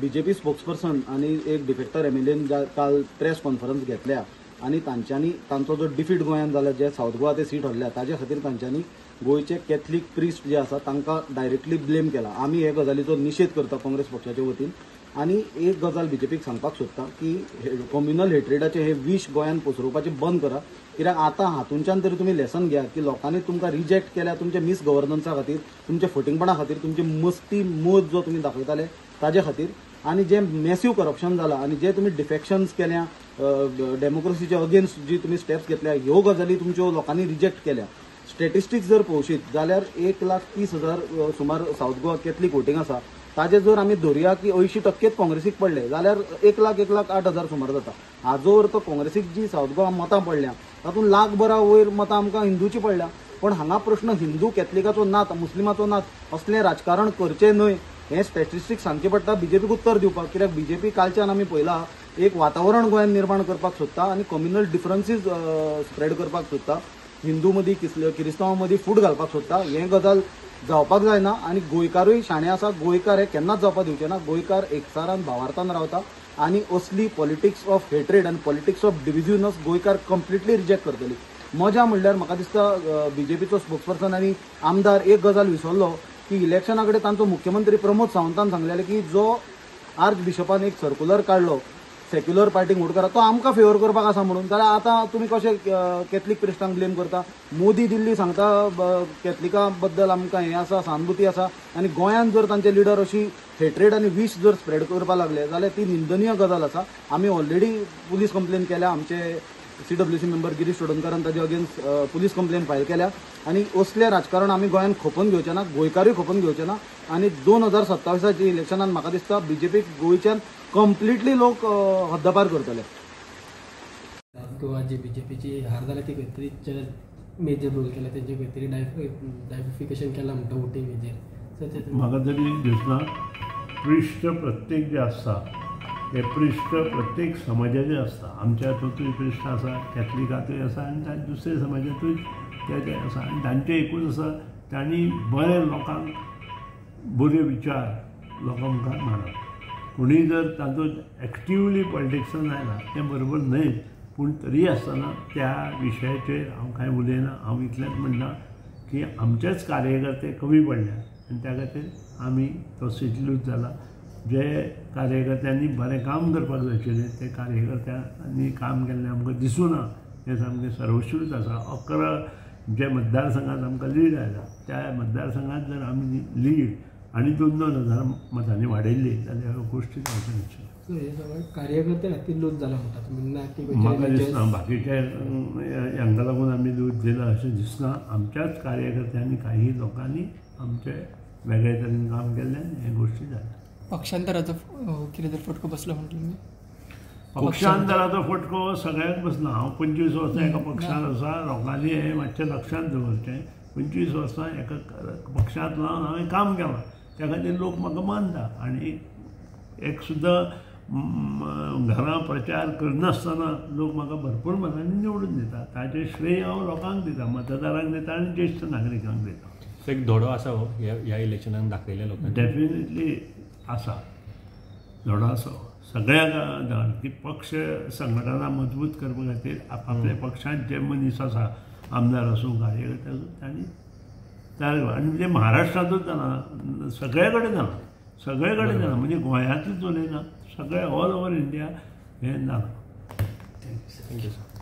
BJP spokesperson आणि एक डिफेक्टर MLN काल प्रेस कॉन्फरन्स घेतल्या आणि तांचो जो डिफीट गोंयांत जाला जे साऊथ गोवा ते सीट हरल्या ताजे खातीर तांच्यांनी गोयचे कॅथलीक प्रिस्ट जे आसा तांकां डायरेक्टली ब्लेम केला। आमी हे गजालीचो निशेध करता काँग्रेस पक्षाच्या वतीन आणि एक गजाल बीजेपीक सांगपाक सोदता की कम्युनल हेट्रेडाचे हे विश गोंयांत पसरोवपाचे बंद करा, कित्याक आतां हातूंच्यान तरी तुमी लेसन घ्या की लोकांनी तुमकां रिजेक्ट केल्या तुमच्या मिस गव्हर्नन्सा खातीर, तुमच्या फटिंगपणा खातीर, तुमची मस्ती मोद जो तुमी दाखयताले ताजे खातीर, आणि जे मॅसिव्ह करप्शन जाला आणि जे तुमी डिफेक्शन्स केल्या डेमोक्रेसीच्या अगेन्स्ट जी तुमी स्टेप्स घेतल्या ह्यो गजाली तुमच्यो लोकांनी रिजेक्ट केल्या। स्टॅटिस्टिक्स जर पळोवशीत जाल्यार 1,30,000 सुमार साऊथ गोवा कॅथलीक वोटींग आसा, ताजे जर आमी धरया की 80% काँग्रेसीक पडले जाल्यार 1,08,000 सुमार जाता। हाजो अर्थ काँग्रेसीक जी साऊथ गोवा मतां पडल्या तातूंत लाखभरा वयर मतां आमकां हिंदूची पडल्या। पण हांगा प्रश्न हिंदू कॅथलिकाचो नात, मुस्लिमाचो नात, असलें राजकारण करचें न्हय हें स्टॅटिस्टिक्स सांगचें पडटा बीजेपीक उत्तर दिवपाक, कित्याक बीजेपी कालच्यान आमी पळयलां एक वातावरण गोंयांत निर्माण करपाक सोदता आनी कम्युनल डिफरन्सीस स्प्रेड करपाक सोदता, हिंदू मदीं क्रिस्तांवां मदीं फूट घालपाक सोदता। हें गजाल जावपाक जायना आनी गोंयकारूय शाणे आसा, गोंयकार हे केन्नाच जावपाक दिवचे ना। गोंयकार एकचारान भावार्थान रावता आनी असली पॉलिटिक्स ऑफ हेट्रेड आनी पॉलिटिक्स ऑफ डिव्हिजनस गोंयकार कंप्लिटली रिजेक्ट करतली। मजा म्हणल्यार म्हाका दिसता बीजेपीचो स्पोक्सपर्सन आनी आमदार एक गजाल विसरलो की इलेक्शना कडेन तांचो मुख्यमंत्री प्रमोद सावंतान सांगलेले की जो आर्च बिशपान एक सर्क्युलर काडलो सेक्युलर पार्टीक वोट करा तो आमकां फेवर करपाक आसा म्हणून, जाल्यार आतां तुमी कशें कॅथलीक प्रिस्टांक ब्लेम करता। मोदी दिल्ली सांगता कॅथलिकां बद्दल आमकां हें आसा, सहानुभूती आसा, आनी गोंयांत जर तांचे लिडर अशी हेट्रेड आनी विश जर स्प्रेड करपाक लागले जाल्यार ती निंदनीय गजाल आसा। आमी ऑलरेडी पुलीस कंप्लेन केल्या, आमचे CWC मेंबर गिरीश चोडणकरान ताजे अगेन्स्ट पुलीस कंप्लेन फायल केल्या आनी असलें राजकारण आमी गोंयांत खोपून घेवचें ना, गोंयकारूय खोपून घेवचे ना। आनी 2027च्या इलेक्शनान म्हाका दिसता बीजेपीक गोंयच्यान कंप्लिटली लोक हद्दपार करतले। गोवा जी बीजेपीची हार जाल्या ती खंय मेजर रोल केला, तेंचे खंय तरी डायवर्सिफिकेशन केलां म्हणटा वोटींग हेजेर। म्हाका तरी दिसना पृश्ठ प्रत्येक जे आसता हे पृश्ठ प्रत्येक समाजाचे आसता। आमच्या हातूंतूय पृश्ठ आसा, कॅथलिकांतूय आसा आनी दुसऱ्या समाजांतूय ते आसा आनी तांचें एकूच आसा, तांणी बरे लोकांक बरे विचार लोकां मुखार मारप। कोणीय जर तातूंत एक्टिवली पॉलिटिक्सान आयला तें बरोबर न्हय, पूण तरी आसतना त्या विशयाचेर हांव कांय उलयना। हांव इतलेंच म्हणटा की आमचेच कार्यकर्ते कमी पडल्या आनी त्या खातीर आमी तो सिटलूच जाला। जे कार्यकर्त्यांनी बरें काम करपाक जायचें ते कार्यकर्त्यांनी काम केल्लें आमकां दिसूना, हें सामकें सर्वश्रूत आसा। 11 जे मतदारसंघांत आमकां लीड आयला त्या मतदारसंघांत जर आमी लीड आनी 2-2 हजार मतांनी वाडयल्ली जाल्यार ह्यो गोश्टी जावच्यो नाशिल्ल्यो। हे सगळें कार्यकर्ते खातीर लूज जाला म्हणटात, म्हाका दिसना बाकीचे हांकां लागून आमी लूज दिला अशें दिसना। आमच्याच कार्यकर्त्यांनी काही लोकांनी आमचे वेगळे तरेन काम केल्ल्यान हे गोश्टी जाल्या। पक्षांतराचो कितें तरी फटको बसलो म्हटलें पक्षांतराचो फटको सगळ्याक बसना। हांव 25 वर्सां एका पक्षांत आसा, लोकांनी हें मातशें लक्षांत दवरचें। 25 वर्सां एका पक्षांत लावन हांवें काम केलां, त्या खातीर लोक म्हाका मानता आनी एक सुद्दां घरां प्रचार करनासतना लोक म्हाका भरपूर मतांनी निवडून दिता। ताचें श्रेय हांव लोकांक दिता, मतदारांक दिता आनी ज्येश्ठ नागरिकांक दिता। एक धोडो आसा हो ह्या इलेक्शनाक दाखयल्या लोकांनी? डेफिनेटली आसा, धोडो आसा सगळ्या की पक्ष संघटना मजबूत करपा खातीर आपल्या पक्षांत जे मनीस आसा, आमदार आसूं कार्यकर्ते आसूं, तांणी तयार आनी म्हणजे महाराष्ट्रांतूच जालां, सगळे कडेन जालां म्हणजे गोंयांतूच उलयना, सगळे ऑल ओवर इंडिया हें जालां। Thank you sir.